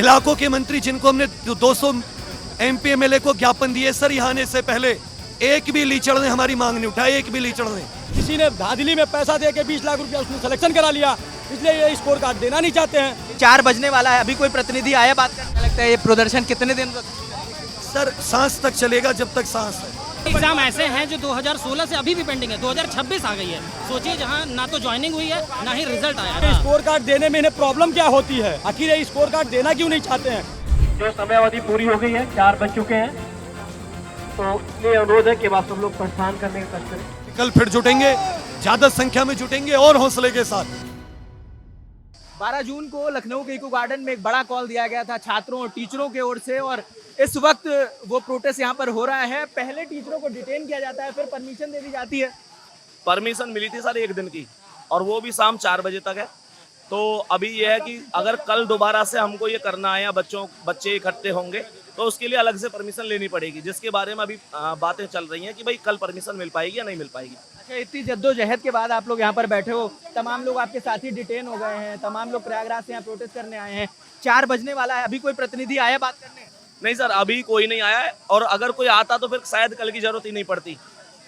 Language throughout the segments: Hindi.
इलाकों के मंत्री जिनको हमने 200 MP MLA को ज्ञापन दिए सर, यहाँ आने से पहले एक भी लीचड़ ने हमारी मांग नहीं उठाई, एक भी लीचड़ ने। किसी ने धांधली में पैसा दे के 20 लाख रुपया उसने सिलेक्शन करा लिया, इसलिए ये स्कोर कार्ड देना नहीं चाहते हैं। 4 बजने वाला है, अभी कोई प्रतिनिधि आया बात करने? लगता है ये प्रदर्शन कितने दिन तक? सर सांस तक चलेगा जब तक सांस है। एग्जाम ऐसे हैं जो 2016 से अभी भी पेंडिंग है, 2026 आ गई है। सोचिए जहां ना तो ज्वाइनिंग हुई है ना ही रिजल्ट आया है। स्कोर कार्ड देने में इन्हें प्रॉब्लम क्या होती है, आखिर ये स्कोर कार्ड देना क्यों नहीं चाहते हैं? जो समयावधि पूरी हो गई है, 4 बज चुके हैं, तो इसलिए अनुरोध है कि आप सब लोग प्रस्थान करने का कष्ट करें। कल फिर जुटेंगे, ज्यादा संख्या में जुटेंगे और हौसले के साथ। 12 जून को लखनऊ के इको गार्डन में एक बड़ा कॉल दिया गया था छात्रों और टीचरों की ओर से, और इस वक्त वो प्रोटेस्ट यहाँ पर हो रहा है। पहले टीचरों को डिटेन किया जाता है, फिर परमिशन दे दी जाती है। परमिशन मिली थी सर 1 दिन की, और वो भी शाम 4 बजे तक है। तो अभी ये है कि अगर कल दोबारा से हमको ये करना है या बच्चे इकट्ठे होंगे तो उसके लिए अलग से परमिशन लेनी पड़ेगी, जिसके बारे में अभी बातें चल रही हैं कि भाई कल परमिशन मिल पाएगी या नहीं मिल पाएगी। अच्छा, इतनी जद्दोजहद के बाद आप लोग यहाँ पर बैठे हो, तमाम लोग आपके साथी डिटेन हो गए हैं, तमाम लोग प्रयागराज से यहाँ प्रोटेस्ट करने आए हैं, 4 बजने वाला है, अभी कोई प्रतिनिधि आया बात करने? नहीं सर, अभी कोई नहीं आया है, और अगर कोई आता तो फिर शायद कल की जरूरत ही नहीं पड़ती।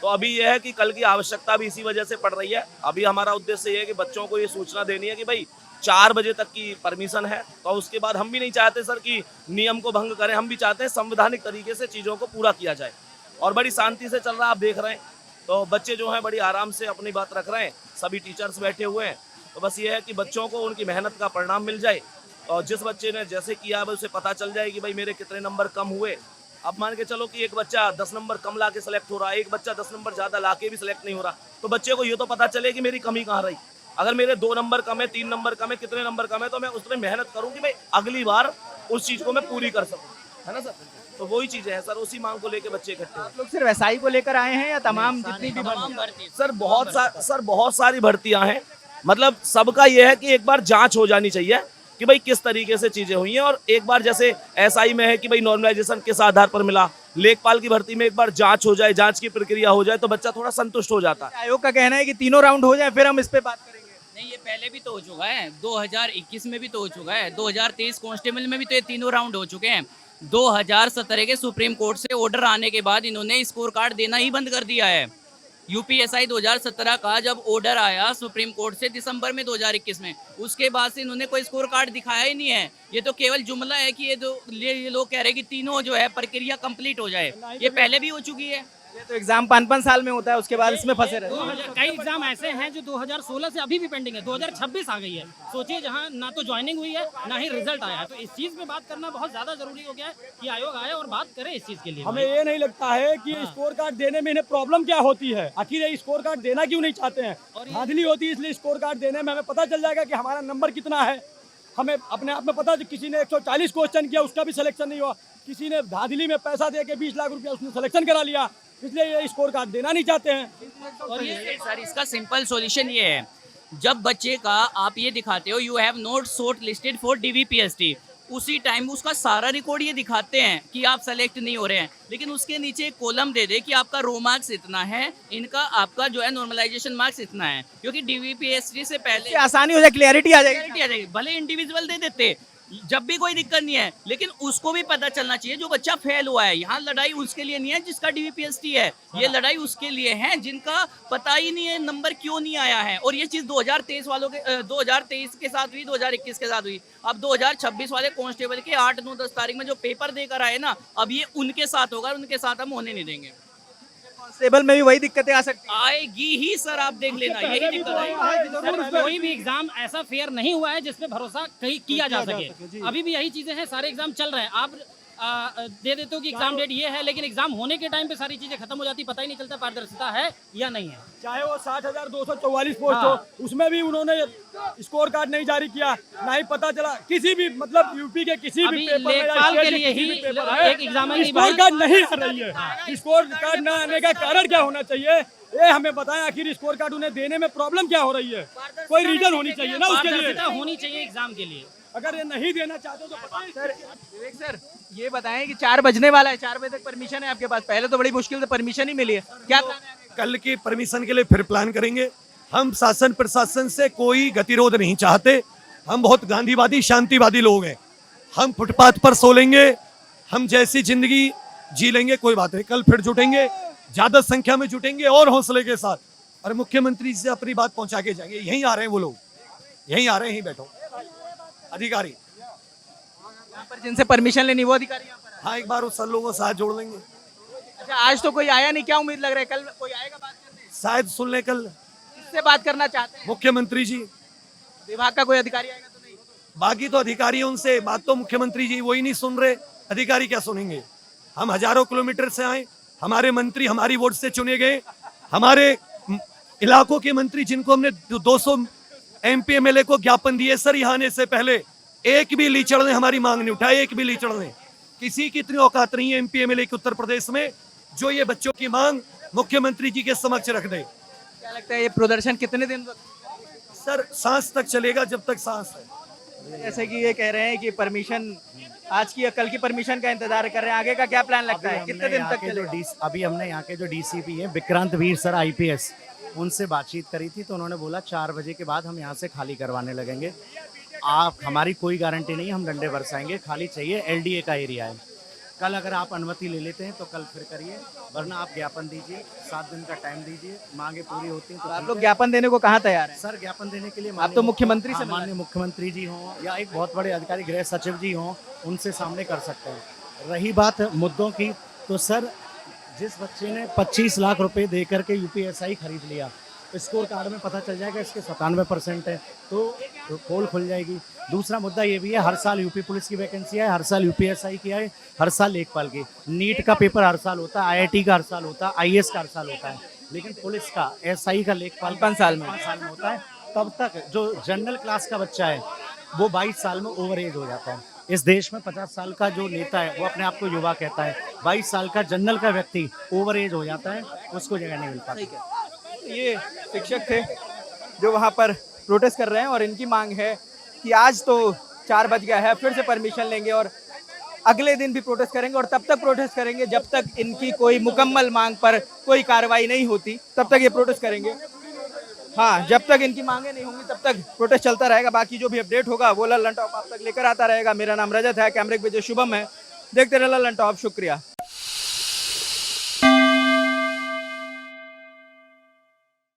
तो अभी यह है कि कल की आवश्यकता भी इसी वजह से पड़ रही है। अभी हमारा उद्देश्य ये है कि बच्चों को ये सूचना देनी है कि भाई 4 बजे तक की परमिशन है, तो उसके बाद हम भी नहीं चाहते सर कि नियम को भंग करें। हम भी चाहते हैं संवैधानिक तरीके से चीज़ों को पूरा किया जाए, और बड़ी शांति से चल रहा है, आप देख रहे हैं। तो बच्चे जो हैं बड़ी आराम से अपनी बात रख रहे हैं, सभी टीचर्स बैठे हुए हैं। तो बस ये है कि बच्चों को उनकी मेहनत का परिणाम मिल जाए, और जिस बच्चे ने जैसे किया है उसे पता चल जाए कि भाई मेरे कितने नंबर कम हुए। अब मान के चलो कि एक बच्चा 10 नंबर कम ला के सिलेक्ट हो रहा है, एक बच्चा 10 नंबर ज़्यादा ला के भी सिलेक्ट नहीं हो रहा, तो बच्चे को ये तो पता चले कि मेरी कमी कहाँ रही। अगर मेरे 2 नंबर कम है, 3 नंबर कम है, कितने नंबर कम है, तो मैं उसमें मेहनत करूँ कि भाई अगली बार उस चीज़ को मैं पूरी कर सकूँ, है ना सर। तो वही चीज़ें हैं सर, उसी मांग को लेकर बच्चे इकट्ठे हैं। आप लोग सिर्फ एसआई को लेकर आए हैं या तमाम जितनी भी भर्ती? सर बहुत सारी भर्तियां हैं। मतलब सबका ये है कि एक बार जांच हो जानी चाहिए कि भाई किस तरीके से चीजें हुई हैं, और एक बार जैसे एसआई में है कि भाई नॉर्मलाइजेशन किस आधार पर मिला, लेखपाल की भर्ती में एक बार जांच हो जाए, जांच की प्रक्रिया हो जाए तो बच्चा थोड़ा संतुष्ट हो जाता है। आयोग का कहना है कि तीनों राउंड हो जाए फिर हम इस पे बात करेंगे। नहीं, ये पहले भी तो हो चुका है, 2021 में भी तो हो चुका है, 2023 कांस्टेबल में भी तो ये तीनों राउंड हो चुके हैं। 2017 के सुप्रीम कोर्ट से ऑर्डर आने के बाद इन्होंने स्कोर कार्ड देना ही बंद कर दिया है। यूपीएसआई 2017 का जब ऑर्डर आया सुप्रीम कोर्ट से दिसंबर में 2021 में, उसके बाद से इन्होंने कोई स्कोर कार्ड दिखाया ही नहीं है। ये तो केवल जुमला है कि ये लोग कह रहे हैं कि तीनों जो है प्रक्रिया कंप्लीट हो जाए, ये पहले भी हो चुकी है। ये तो एग्जाम 5-5 साल में होता है, उसके बाद इसमें फंसे रहे। कई एग्जाम ऐसे हैं जो 2016 से अभी भी पेंडिंग है, 2026 आ गई है। सोचिए जहां ना तो ज्वाइनिंग हुई है ना ही रिजल्ट आया है। तो इस चीज में बात करना बहुत ज्यादा जरूरी हो गया है कि आयोग आए और बात करे इस चीज के लिए। हमें ये नहीं लगता है कि स्कोर कार्ड देने में इन्हें प्रॉब्लम क्या होती है, आखिर ये स्कोर कार्ड देना क्यों नहीं चाहते हैं? धांधली होती है, इसलिए स्कोर कार्ड देने में हमें पता चल जाएगा कि हमारा नंबर कितना है। हमें अपने आप में पता, किसी ने 140 क्वेश्चन किया उसका भी सिलेक्शन नहीं हुआ, किसी ने धांधली में पैसा दे के 20 लाख रुपया उसने सिलेक्शन करा लिया, इसलिए ये स्कोर कार्ड देना नहीं चाहते हैं। और ये सर इसका सिंपल सॉल्यूशन ये है, जब बच्चे का आप ये दिखाते हो you have not short listed for DVPST, उसी टाइम उसका सारा रिकॉर्ड ये दिखाते हैं कि आप सेलेक्ट नहीं हो रहे हैं, लेकिन उसके नीचे एक कॉलम दे दे कि आपका रो मार्क्स इतना है, इनका आपका जो है नॉर्मलाइजेशन मार्क्स इतना है, क्योंकि DVPST से पहले आसानी हो जाए, क्लैरिटी आ जाएगी। भले इंडिविजुअल दे देते जब भी कोई दिक्कत नहीं है, लेकिन उसको भी पता चलना चाहिए जो बच्चा फेल हुआ है। यहाँ लड़ाई उसके लिए नहीं है जिसका DVPST है, ये लड़ाई उसके लिए है जिनका पता ही नहीं है नंबर क्यों नहीं आया है। और ये चीज़ 2023 वालों के 2023 के साथ हुई, 2021 के साथ हुई, अब 2026 वाले कांस्टेबल के 8, 9, 10 तारीख में जो पेपर देकर आए ना, अब ये उनके साथ होगा, उनके साथ हम होने नहीं देंगे। कांस्टेबल में भी वही दिक्कतें आ सकती हैं। आएगी ही सर, आप देख लेना, यही दिक्कत आएगी। कोई भी एग्जाम ऐसा फेयर नहीं हुआ है जिसपे भरोसा किया जा सके। अभी भी यही चीजें हैं, सारे एग्जाम चल रहे हैं। आप दे देते हो कि एग्जाम डेट ये है, लेकिन एग्जाम होने के टाइम पे सारी चीजें खत्म हो जाती, पता ही नहीं चलता पारदर्शिता है या नहीं है। चाहे वो 60,244 पोस्ट हो, उसमें भी उन्होंने स्कोर कार्ड नहीं जारी किया, ना ही पता चला किसी भी, मतलब यूपी के किसी भी पेपर में लेखपाल के लिए ही एक एग्जाम स्कोर कार्ड नहीं आ रही है। स्कोर कार्ड न आने का कारण क्या होना चाहिए, ये हमें बताएं। आखिर स्कोर कार्ड उन्हें देने में प्रॉब्लम क्या हो रही है, कोई रीजन होनी चाहिए ना उसके लिए, होनी चाहिए एग्जाम के लिए। अगर ये नहीं देना चाहते तो बताएं। सर ये बताएं कि 4 बजने वाला है, 4 बजे तक परमिशन है आपके पास, पहले तो बड़ी मुश्किल से परमिशन ही मिली है, क्या प्लान है? कल की परमिशन के लिए फिर प्लान करेंगे। हम शासन प्रशासन से कोई गतिरोध नहीं चाहते, हम बहुत गांधीवादी शांतिवादी लोग हैं। हम फुटपाथ पर सो लेंगे, हम जैसी जिंदगी जी लेंगे, कोई बात नहीं। कल फिर जुटेंगे, ज्यादा संख्या में जुटेंगे और हौसले के साथ, और मुख्यमंत्री से अपनी बात पहुंचा के जाएंगे। यहीं आ रहे हैं वो लोग, यहीं आ रहे हैं, यहीं बैठो अधिकारी। यहाँ पर जिनसे परमिशन लेनी वो अधिकारी यहाँ पर आए। हाँ, एक बार उस सब लोगों को साथ जोड़ लेंगे। अच्छा, आज तो कोई आया नहीं, क्या उम्मीद लग रहा है कल कोई आएगा बात करने? शायद सुन ले कल किससे बात करना चाहते हैं? मुख्यमंत्री जी। विभाग का कोई अधिकारी आएगा तो नहीं? बाकी तो अधिकारी, उनसे बात तो मुख्यमंत्री जी वही नहीं सुन रहे, अधिकारी क्या सुनेंगे। हम हजारों किलोमीटर से आए, हमारे मंत्री हमारी वोट से चुने गए, हमारे इलाकों के मंत्री जिनको हमने 200 MP MLA को ज्ञापन दिए सर, यहाँ आने से पहले एक भी लीचड़ ने हमारी मांग नहीं उठाई, एक भी लीचड़ ने। किसी की इतनी औकात नहीं है MP MLA की उत्तर प्रदेश में जो ये बच्चों की मांग मुख्यमंत्री जी के समक्ष रख दे। क्या लगता है ये प्रदर्शन कितने दिन सर सांस तक चलेगा, जब तक सांस है। जैसे कि ये कह रहे हैं कि परमिशन आज की या कल की परमिशन का इंतजार कर रहे हैं, आगे का क्या प्लान लगता है, कितने दिन तक चलेगा? अभी हमने यहाँ के जो DCP हैं विक्रांत वीर सर IPS, उनसे बातचीत करी थी तो उन्होंने बोला 4 बजे के बाद हम यहाँ से खाली करवाने लगेंगे। आप, हमारी कोई गारंटी नहीं, हम डंडे बरसाएंगे, खाली चाहिए LDA का एरिया है। कल अगर आप अनुमति ले लेते हैं तो कल फिर करिए, वरना आप ज्ञापन दीजिए, 7 दिन का टाइम दीजिए, मांगे पूरी होती हैं तो आप लोग ज्ञापन देने को कहाँ तैयार हैं? सर ज्ञापन देने के लिए आप तो मुख्यमंत्री से माननीय मुख्यमंत्री जी हों या एक बहुत बड़े अधिकारी गृह सचिव जी हों, उनसे सामने कर सकते हैं। रही बात मुद्दों की, तो सर जिस बच्चे ने 25 लाख रुपए दे करके UPSI खरीद लिया, स्कोर कार्ड में पता चल जाएगा इसके 97% है, तो पोल खुल जाएगी। दूसरा मुद्दा ये भी है, हर साल यूपी पुलिस की वैकेंसी है, हर साल UPSI की है, हर साल लेखपाल की, नीट का पेपर हर साल होता है, IIT का हर साल होता है, IAS का हर साल होता है, लेकिन पुलिस का SI का लेखपाल 5 साल में होता है। तब तक जो जनरल क्लास का बच्चा है वो 22 साल में ओवर एज हो जाता है। इस देश में 50 साल का जो नेता है वो अपने आप को युवा कहता है, 22 साल का जनरल का व्यक्ति ओवर एज हो जाता है, उसको जगह नहीं मिल पाती। ये शिक्षक थे जो वहाँ पर प्रोटेस्ट कर रहे हैं और इनकी मांग है कि आज तो 4 बज गया है, फिर से परमिशन लेंगे और अगले दिन भी प्रोटेस्ट करेंगे और तब तक प्रोटेस्ट करेंगे जब तक इनकी कोई मुकम्मल मांग पर कोई कार्रवाई नहीं होती, तब तक ये प्रोटेस्ट करेंगे। हाँ, जब तक इनकी मांगे नहीं होंगी तब तक प्रोटेस्ट चलता रहेगा। बाकी जो भी अपडेट होगा वो ललन टॉप आप तक लेकर आता रहेगा। मेरा नाम रजत है, कैमरे पे जो शुभम है। देखते रहे ललन टॉप, शुक्रिया।